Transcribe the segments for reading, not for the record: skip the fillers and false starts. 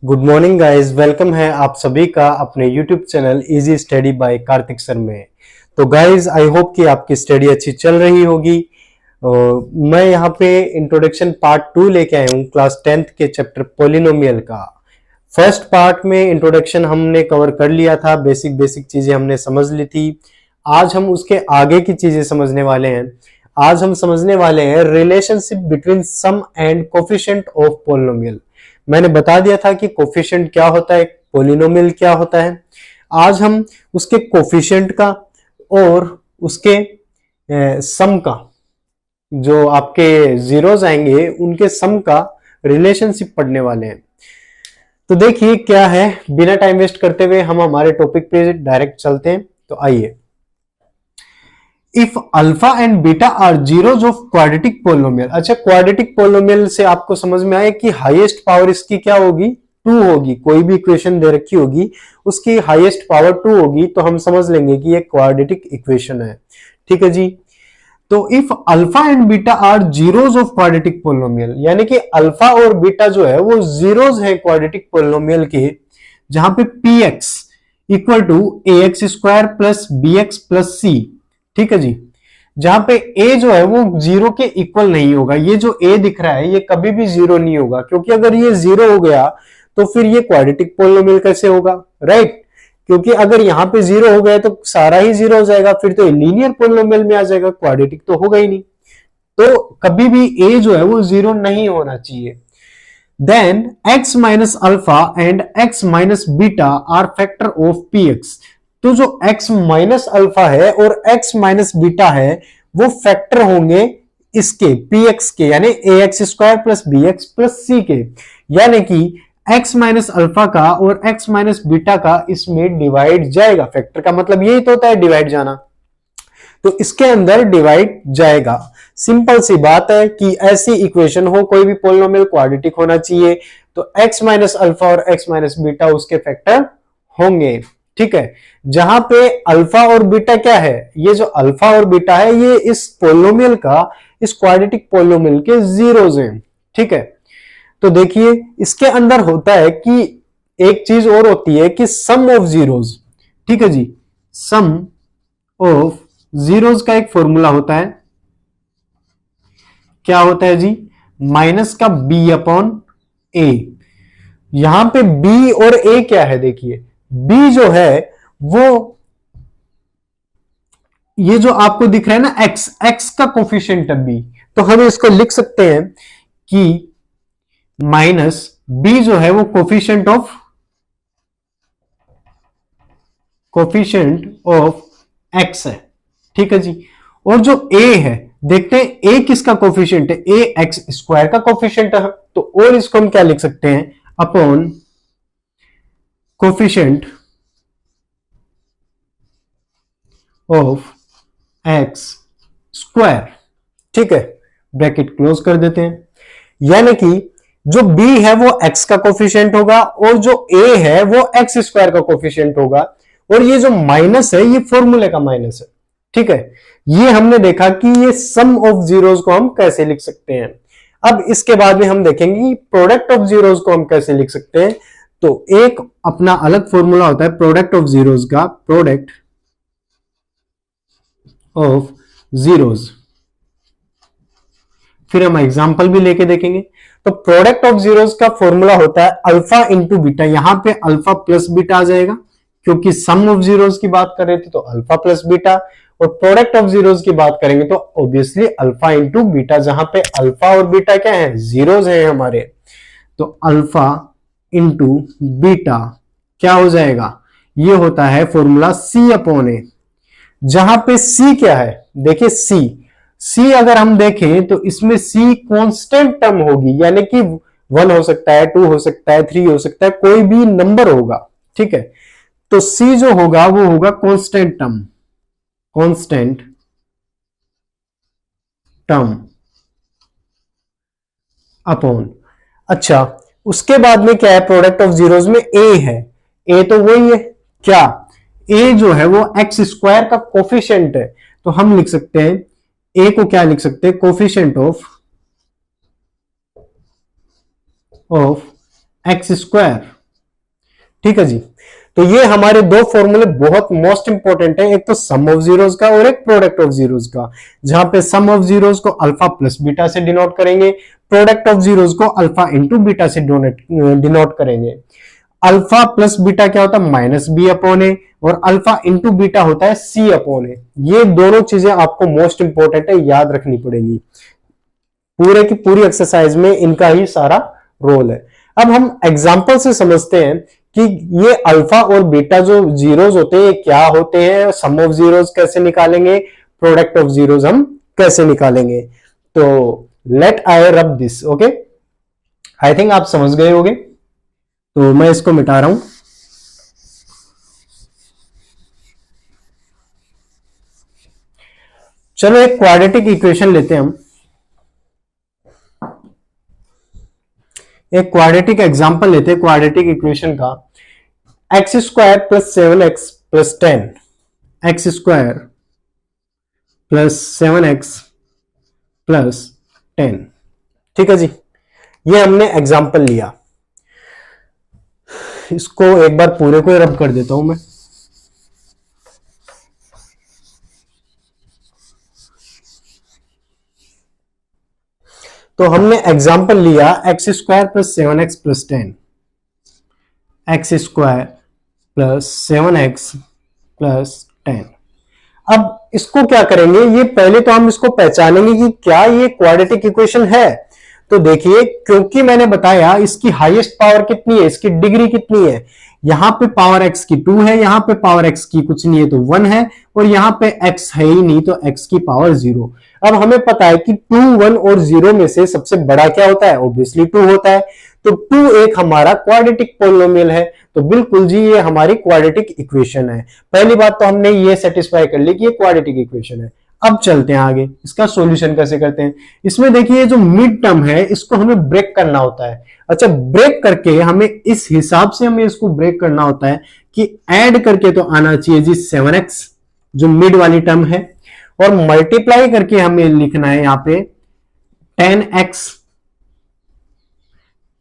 Good morning guys, welcome है आप सभी का अपने YouTube channel easy study bye Kartik sir में। तो गाइस आई होप कि आपकी स्टडी अच्छी चल रही होगी। मैं यहाँ पे इंट्रोडक्शन पार्ट 2 लेके आया हूँ क्लास 10th के चैप्टर पोलिनोमियल का। फर्स्ट पार्ट में इंट्रोडक्शन हमने कवर कर लिया था, बेसिक बेसिक चीजें हमने समझ ली थी। आज हम उसके आगे की चीजें समझने वाले हैं। आज हम समझने वाले हैं relationship between sum and coefficient of polynomial. मैंने बता दिया था कि कोफिशिएंट क्या होता है, पोलिनोमियल क्या होता है। आज हम उसके कोफिशिएंट का और उसके सम का, जो आपके जीरोस आएंगे उनके सम का रिलेशनशिप पढ़ने वाले हैं। तो देखिए क्या है, बिना टाइम वेस्ट करते हुए हम हमारे टॉपिक पे डायरेक्ट चलते हैं। तो आइए, if alpha and beta are zeros of quadratic polynomial. अच्छा, क्वाड्रेटिक पोलिनोमियल से आपको समझ में आया कि हाईएस्ट पावर इसकी क्या होगी, 2 होगी। कोई भी इक्वेशन दे रखी होगी उसकी हाईएस्ट पावर 2 होगी, तो हम समझ लेंगे कि ये क्वाड्रेटिक इक्वेशन है। ठीक है जी। तो if alpha and beta are zeros of quadratic polynomial, यानी कि अल्फा और बीटा जो है वो जीरोस है क्वाड्रेटिक पोलिनोमियल के, जहां पे P X equal to A X square plus B X plus C. ठीक है जी। जहां पे a जो है वो जीरो के इक्वल नहीं होगा। ये जो a दिख रहा है ये कभी भी जीरो नहीं होगा, क्योंकि अगर ये जीरो हो गया तो फिर ये क्वाड्रेटिक पोलिनोमियल कैसे होगा, राइट। क्योंकि अगर यहां पे जीरो हो गया तो सारा ही जीरो हो जाएगा, फिर तो लीनियर पोलिनोमियल में आ जाएगा, क्वाड्रेटिक तो होगा ही नहीं। तो कभी भी a जो है वो जीरो नहीं होना चाहिए। Then x minus alpha and x minus beta are factor of px। तो जो x माइनस अल्फा है और x माइनस बीटा है वो फैक्टर होंगे इसके px के, यानी A X square plus B X plus C के। यानी कि x माइनस अल्फा का और x माइनस बीटा का इसमें डिवाइड जाएगा। फैक्टर का मतलब यही तो होता है, डिवाइड जाना। तो इसके अंदर डिवाइड जाएगा। सिंपल सी बात है कि ऐसी इक्वेशन हो, कोई भी पोलिनोमियल क्वाड्रेटिक होना चाहिए, तो x माइनस अल्फा और x माइनस बीटा उसके फैक्टर होंगे। ठीक है। जहां पे अल्फा और बीटा क्या है, ये जो अल्फा और बीटा है ये इस पोलिनोमियल का, इस क्वाड्रेटिक पोलिनोमियल के जीरोस हैं। ठीक है। तो देखिए इसके अंदर होता है कि एक चीज और होती है कि सम ऑफ जीरोस। ठीक है जी। सम ऑफ जीरोस का एक फॉर्मूला होता है, क्या होता है जी, माइनस का b अपॉन ए। यहां पे b और a क्या है, देखिए b जो है वो ये जो आपको दिख रहा है ना x का कोफिशिएंट है b, तो हम इसको लिख सकते हैं कि माइनस b जो है वो कोफिशिएंट ऑफ x है। ठीक है जी। और जो a है, देखते हैं a किसका कोफिशिएंट है, a एक्स स्क्वायर का कोफिशिएंट है। तो और इसको हम क्या लिख सकते हैं, upon coefficient of x square. ठीक है, ब्रैकेट क्लोज कर देते हैं। यानी कि जो b है वो x का कोफिशिएंट होगा और जो a है वो एक्स स्क्वायर का कोफिशिएंट होगा, और ये जो माइनस है ये फॉर्मूले का माइनस है। ठीक है। ये हमने देखा कि ये सम ऑफ जीरोस को हम कैसे लिख सकते हैं। अब इसके बाद में हम देखेंगे कि प्रोडक्ट ऑफ जीरोस को हम कैसे लिख सकते हैं। तो एक अपना अलग फॉर्मूला होता है प्रोडक्ट ऑफ जीरोस का, प्रोडक्ट ऑफ जीरोस। फिर हम एग्जांपल भी लेके देखेंगे। तो प्रोडक्ट ऑफ जीरोस का फॉर्मूला होता है अल्फा इंटू बीटा। यहां पे अल्फा प्लस बीटा आ जाएगा, क्योंकि सम ऑफ जीरोस की बात कर रहे थे तो अल्फा प्लस बीटा, और प्रोडक्ट ऑफ जीरोस की बात करेंगे तो ऑब्वियसली अल्फा इंटू बीटा, जहां पे अल्फा और बीटा क्या है, जीरोस है हमारे। तो अल्फा इंटू बीटा क्या हो जाएगा, ये होता है फॉर्मूला सी अपॉन ए। जहां पे सी क्या है, देखिए सी अगर हम देखें तो इसमें सी कांस्टेंट टर्म होगी, यानी कि 1 हो सकता है, 2 हो सकता है, 3 हो सकता है, कोई भी नंबर होगा। ठीक है। तो सी जो होगा वो होगा कांस्टेंट टर्म अपॉन। अच्छा, उसके बाद में क्या है, प्रोडक्ट ऑफ जीरोस में ए है। ए तो वही है क्या, ए जो है वो एक्स स्क्वायर का कोफिशिएंट है। तो हम लिख सकते हैं ए को, क्या लिख सकते हैं, कोफिशिएंट ऑफ एक्स स्क्वायर। ठीक है जी। तो ये हमारे दो फॉर्मूले बहुत मोस्ट इंपॉर्टेंट है, एक तो सम ऑफ जीरोस का और एक प्रोडक्ट ऑफ जीरोस का, जहां पे सम ऑफ जीरोस को अल्फा प्लस बीटा से डिनोट करेंगे, प्रोडक्ट ऑफ जीरोस को अल्फा इंटू बीटा से डिनोट करेंगे। अल्फा प्लस बीटा क्या होता है, माइनस बी अपॉन ए, और अल्फा इंटू बीटा होता है सी अपॉन ए। ये दोनों चीजें आपको मोस्ट इंपॉर्टेंट है, याद रखनी पड़ेगी। पूरे की पूरी एक्सरसाइज में इनका ही सारा रोल है। अब हम एग्जाम्पल से समझते हैं कि ये अल्फा और बीटा जो जीरोस होते हैं ये क्या होते हैं, सम ऑफ जीरोस कैसे निकालेंगे, प्रोडक्ट ऑफ जीरोस हम कैसे निकालेंगे। तो late I rub this. Okay, I think आप समझ गए होंगे। तो मैं इसको मिटा रहा हूं। चलो एक क्वाड्रेटिक इक्वेशन लेते हैं हम, एक क्वाड्रेटिक एग्जांपल लेते हैं क्वाड्रेटिक इक्वेशन का। X square plus 7x plus 10, x square plus 7x plus 10। ठीक है जी, ये हमने एग्जांपल लिया। इसको एक बार पूरे को रब कर देता हूं मैं। तो हमने एग्जांपल लिया x square plus 7x plus 10, x square plus 7x plus 10। अब इसको क्या करेंगे, ये पहले तो हम इसको पहचानेंगे कि क्या ये क्वाड्रेटिक इक्वेशन है। तो देखिए, क्योंकि मैंने बताया इसकी हाईएस्ट पावर कितनी है, इसकी डिग्री कितनी है, यहां पे पावर x की 2 है, यहां पे पावर x की कुछ नहीं है तो 1 है, और यहां पे x है ही नहीं तो x की पावर 0। अब हमें पता है कि 2, 1 और 0 में से सबसे बड़ा क्या होता है, ऑब्वियसली 2 होता है। तो 2 एक हमारा क्वाड्रेटिक पॉलिनोमियल है, तो बिल्कुल जी ये हमारी क्वाड्रेटिक इक्वेशन है। पहली बात तो हमने ये सेटिस्फाई कर ली कि ये क्वाड्रेटिक इक्वेशन है। अब चलते हैं आगे, इसका सॉल्यूशन कैसे करते हैं। इसमें देखिए जो मिड टर्म है इसको हमें ब्रेक करना होता है। अच्छा, ब्रेक करके हमें इस हिसाब से हमें इसको ब्रेक करना होता है कि ऐड करके तो आना चाहिए जी 7x जो मिड वाली टर्म है, और मल्टीप्लाई करके हमें लिखना है यहां पे 10x,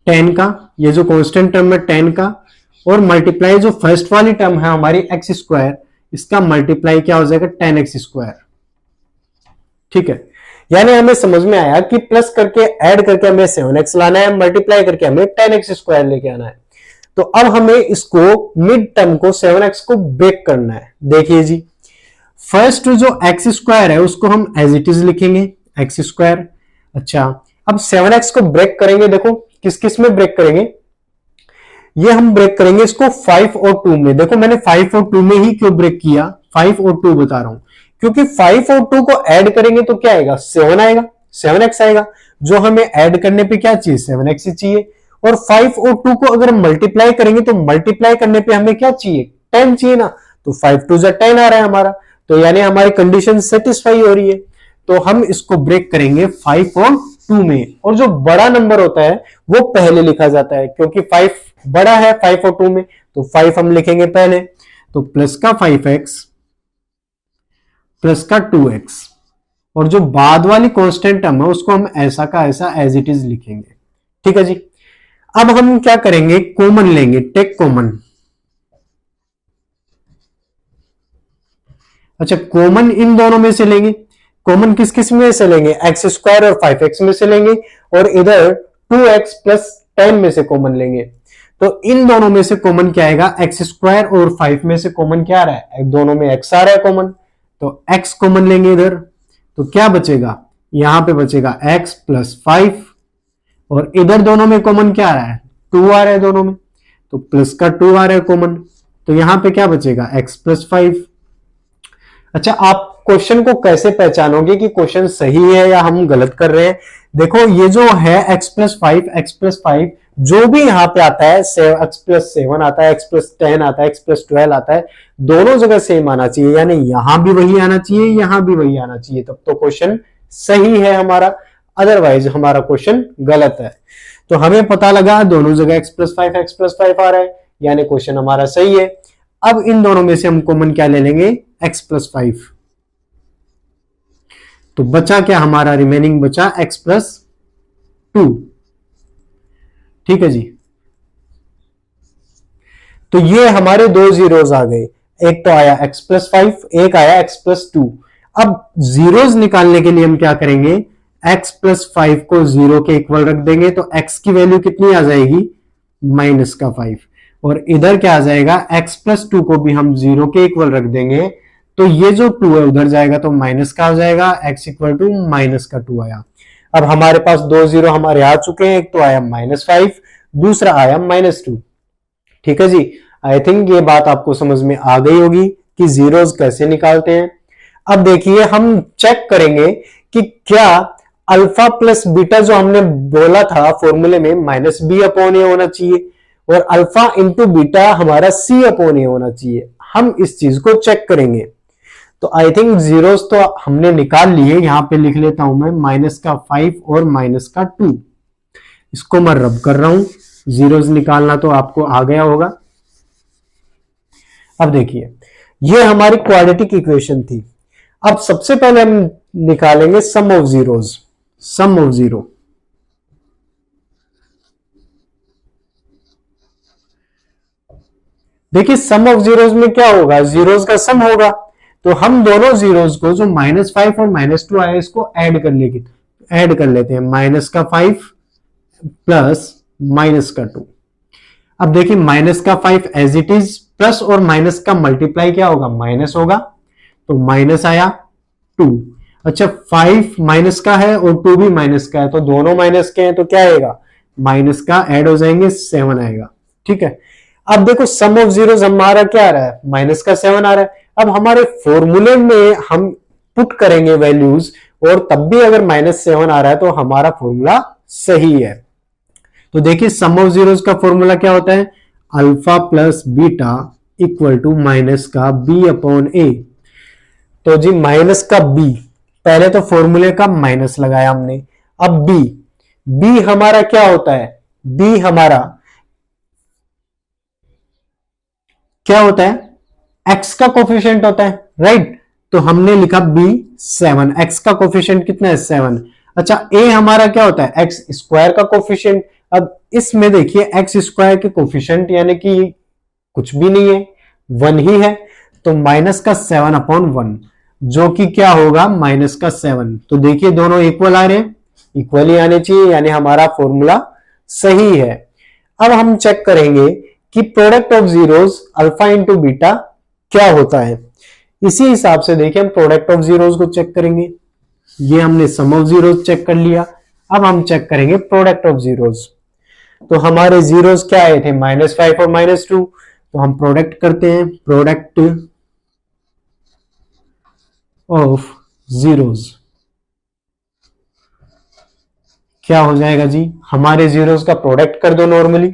10 का, ये जो कांस्टेंट टर्म है 10 का, और मल्टीप्लाई जो फर्स्ट वाली टर्म है हमारी एक्स स्क्वायर, इसका मल्टीप्लाई क्या हो जाएगा 10x स्क्वायर। ठीक है, यानी हमें समझ में आया कि प्लस करके ऐड करके हमें 7x लाना है, मल्टीप्लाई करके हमें 10x स्क्वायर लेके आना है। तो अब हमें इसको मिड टर्म को 7x को ब्रेक करना है। देखिए जी, फर्स्ट जो एक्स स्क्वायर है उसको हम एज इट इज लिखेंगे एक्स स्क्वायर। अच्छा, अब 7x को ब्रेक करेंगे, देखो किस किस में ब्रेक करेंगे, ये हम ब्रेक करेंगे इसको 5 और 2 में। देखो मैंने 5 और 2 में ही क्यों ब्रेक किया, 5 और 2 बता रहा हूं, क्योंकि 5 और 2 को ऐड करेंगे तो क्या आएगा, 7 आएगा, 7x आएगा। जो हमें ऐड करने पे क्या चाहिए, 7x ही चाहिए। और 5 और 2 को अगर मल्टीप्लाई करेंगे तो मल्टीप्लाई करने पे हमें क्या चाहिए, 10 चाहिए ना। तो 5 2 10 आ रहा है हमारा, तो यानी हमारी कंडीशन सेटिस्फाई हो रही है। तो हम इसको ब्रेक करेंगे 5 और 2 में, और जो बड़ा नंबर होता है वो पहले लिखा जाता है, क्योंकि 5 बड़ा है 5 और 2 में, तो 5 हम लिखेंगे पहले। तो प्लस का 5x प्लस का 2x, और जो बाद वाली कांस्टेंट टर्म है उसको हम ऐसा का ऐसा एज इट इज लिखेंगे। ठीक है जी। अब हम क्या करेंगे, कॉमन लेंगे, टेक कॉमन। अच्छा, कॉमन इन दोनों में से लेंगे, कॉमन किस किस में से लेंगे, एक्स स्क्वायर और 5x में से लेंगे, और इधर 2x प्लस 10 में से कॉमन लेंगे। तो इन दोनों में से कॉमन क्या आएगा, एक्स स्क्वायर और 5 में से कॉमन क्या आ रहा है, दोनों में x आ रहा है कॉमन, तो x कॉमन लेंगे इधर। तो क्या बचेगा, यहां पे बचेगा x प्लस 5, और इधर दोनों में कॉमन क्या आ रहा है, 2 आ रहा है दोनों में, तो प्लस का 2 आ रहा है कॉमन। तो यहां पे क्या बचेगा, x प्लस 5। अच्छा, आप क्वेश्चन को कैसे पहचानोगे कि क्वेश्चन सही है या हम गलत कर रहे हैं। देखो ये जो है x प्लस 5 जो भी यहां पे आता है, x प्लस 7 आता है, x प्लस 10 आता है, x प्लस 12 आता है, दोनों जगह सेम आना चाहिए, यानी यहां भी वही आना चाहिए, यहां भी वही आना चाहिए, तब तो क्वेश्चन सही है हमारा, अदरवाइज हमारा क्वेश्चन गलत है। तो हमें पता लगा दोनों जगह x प्लस 5 आ रहा है, यानी क्वेश्चन हमारा सही है। अब इन दोनों में से हम कॉमन क्या ले लेंगे, x प्लस 5। तो बचा क्या हमारा, रिमेनिंग बचा x प्लस 2। ठीक है जी। तो ये हमारे दो जीरोस आ गए, एक तो आया x+5, एक आया x+2। अब जीरोस निकालने के लिए हम क्या करेंगे, x+5 को 0 के इक्वल रख देंगे, तो x की वैल्यू कितनी आ जाएगी, -5। और इधर क्या आ जाएगा, x+2 को भी हम 0 के इक्वल रख देंगे, तो ये जो 2 है उधर जाएगा तो माइनस का आ जाएगा, x इक्वल टू -2 आया। अब हमारे पास दो जीरो हमारे आ चुके हैं, एक तो आया -5, दूसरा आया -2। ठीक है जी, आई थिंक ये बात आपको समझ में आ गई होगी कि जीरोस कैसे निकालते हैं। अब देखिए हम चेक करेंगे कि क्या अल्फा प्लस बीटा जो हमने बोला था फॉर्मूले में -b/a होना चाहिए, और अल्फा इंटू बीटा हमारा c/a होना चाहिए। हम इस चीज को चेक करेंगे। तो आई थिंक जीरोस तो हमने निकाल लिए, यहां पे लिख लेता हूं मैं -5 और -2। इसको मैं रब कर रहा हूं, जीरोस निकालना तो आपको आ गया होगा। अब देखिए ये हमारी क्वाड्रेटिक इक्वेशन थी। अब सबसे पहले हम निकालेंगे sum of zeros, sum of zero. देखिए सम ऑफ जीरोस में क्या होगा, जीरोस का सम होगा। तो हम दोनों जीरोस को जो -5 और -2 आया इसको ऐड कर लेते हैं, -5 प्लस -2। अब देखिए -5 एज इट इज, प्लस और माइनस का मल्टीप्लाई क्या होगा, माइनस होगा, तो माइनस आया 2। अच्छा 5 माइनस का है और 2 भी माइनस का है, तो दोनों माइनस के हैं, तो क्या आएगा, माइनस का ऐड हो जाएंगे, 7 आएगा। ठीक है, अब देखो सम ऑफ जीरोस हमारा क्या आ रहा है, माइनस का 7 आ रहा है। अब हमारे फॉर्मूले में हम पुट करेंगे वैल्यूज, और तब भी अगर -7 आ रहा है तो हमारा फॉर्मूला सही है। तो देखिए सम ऑफ जीरोस का फॉर्मूला क्या होता है, alpha plus beta equal to minus का b/a। तो जी माइनस का b, पहले तो फॉर्मूले का माइनस लगाया हमने, अब b हमारा क्या होता है, b हमारा क्या होता है, x का कोफिशिएंट होता है, राइट। तो हमने लिखा b7, x का कोफिशिएंट कितना है, 7। अच्छा a हमारा क्या होता है, x स्क्वायर का कोफिशिएंट। अब इसमें देखिए x स्क्वायर के कोफिशिएंट यानी कि कुछ भी नहीं है, 1 ही है, तो माइनस का 7/1, जो कि क्या होगा, माइनस का 7। तो देखिए दोनों इक्वल आ रहे हैं, इक्वली आने चाहिए, यानी हमारा फॉर्मूला सही है। अब हम चेक करेंगे कि product of zeros alpha into beta क्या होता है। इसी हिसाब से देखिए हम प्रोडक्ट ऑफ जीरोस को चेक करेंगे। ये हमने सम ऑफ जीरोस चेक कर लिया, अब हम चेक करेंगे प्रोडक्ट ऑफ जीरोस। तो हमारे जीरोस क्या आए थे, -5 और -2, तो हम प्रोडक्ट करते हैं, प्रोडक्ट ऑफ जीरोस क्या हो जाएगा जी, हमारे जीरोस का प्रोडक्ट कर दो नॉर्मली,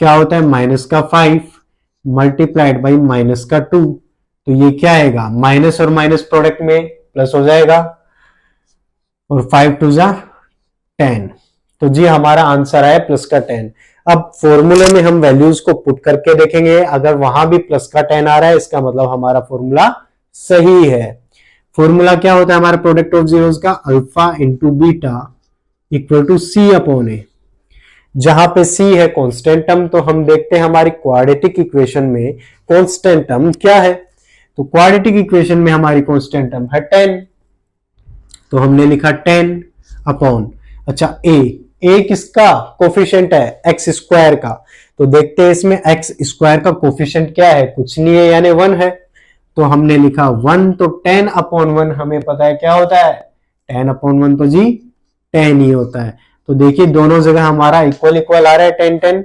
क्या होता है, -5 मल्टीप्लाइड बाई -2। तो ये क्या आएगा, माइनस और माइनस प्रोडक्ट में प्लस हो जाएगा, और 5 2 जा 10। तो जी हमारा आंसर आया +10। अब फॉर्मूले में हम वैल्यूज को पुट करके देखेंगे, अगर वहां भी +10 आ रहा है इसका मतलब हमारा फॉर्मूला सही है। फॉर्मूला क्या होता है हमारे प्रोडक्ट ऑफ जीरोस का, alpha into beta equal to c/a। जहां पे c है कांस्टेंट टर्म, तो हम देखते हैं हमारी क्वाड्रेटिक इक्वेशन में कांस्टेंट टर्म क्या है। तो क्वाड्रेटिक इक्वेशन में हमारी कांस्टेंट टर्म है 10, तो हमने लिखा 10/। अच्छा a किसका कोफिशिएंट है, x स्क्वायर का। तो देखते हैं इसमें x स्क्वायर का कोफिशिएंट क्या है, कुछ नहीं है, यानी 1 है, तो हमने लिखा 1। तो 10/1 हमें पता है क्या होता है, 10/1 तो जी 10 ही होता है। तो देखिए दोनों जगह हमारा इक्वल इक्वल आ रहा है 10 10।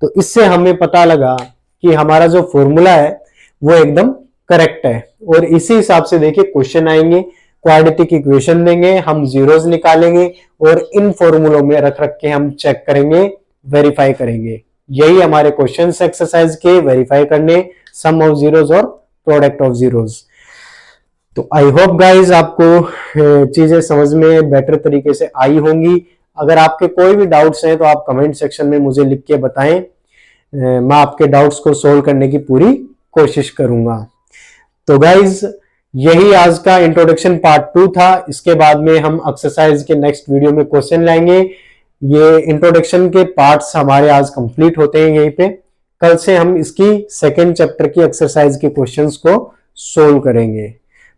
तो इससे हमें पता लगा कि हमारा जो फॉर्मूला है वो एकदम करेक्ट है। और इसी हिसाब से देखिए क्वेश्चन आएंगे, क्वाड्रेटिक इक्वेशन देंगे, हम जीरोस निकालेंगे और इन फॉर्मूलों में रख रख के हम चेक करेंगे, वेरीफाई करेंगे। यही हमारे क्वेश्चंस एक्सरसाइज के वेरीफाई करने, सम ऑफ जीरोस और प्रोडक्ट ऑफ जीरोस। तो आई होप गाइज आपको चीजें समझ में बेटर तरीके से आई होंगी। अगर आपके कोई भी डाउट्स हैं तो आप कमेंट सेक्शन में मुझे लिख के बताएं, मैं आपके डाउट्स को सोल्व करने की पूरी कोशिश करूंगा। तो गाइज यही आज का इंट्रोडक्शन पार्ट 2 था। इसके बाद में हम एक्सरसाइज के नेक्स्ट वीडियो में क्वेश्चन लाएंगे। ये इंट्रोडक्शन के पार्ट्स हमारे आज कंप्लीट होते हैं यहीं पे। कल से हम इसकी सेकेंड चैप्टर की एक्सरसाइज के क्वेश्चंस को सोल्व करेंगे।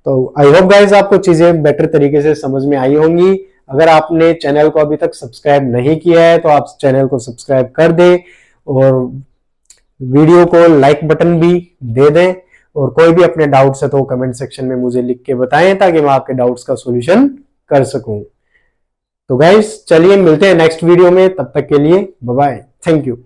तो आई होप गाइज आपको चीजें बेटर तरीके से समझ में आई होंगी। अगर आपने चैनल को अभी तक सब्सक्राइब नहीं किया है तो आप चैनल को सब्सक्राइब कर दें और वीडियो को लाइक बटन भी दे दें, और कोई भी अपने डाउट्स है तो कमेंट सेक्शन में मुझे लिख के बताएं ताकि मैं आपके डाउट्स का सॉल्यूशन कर सकूं। तो गाइस चलिए मिलते हैं नेक्स्ट वीडियो में, तब तक के लिए बाय बाय, थैंक यू।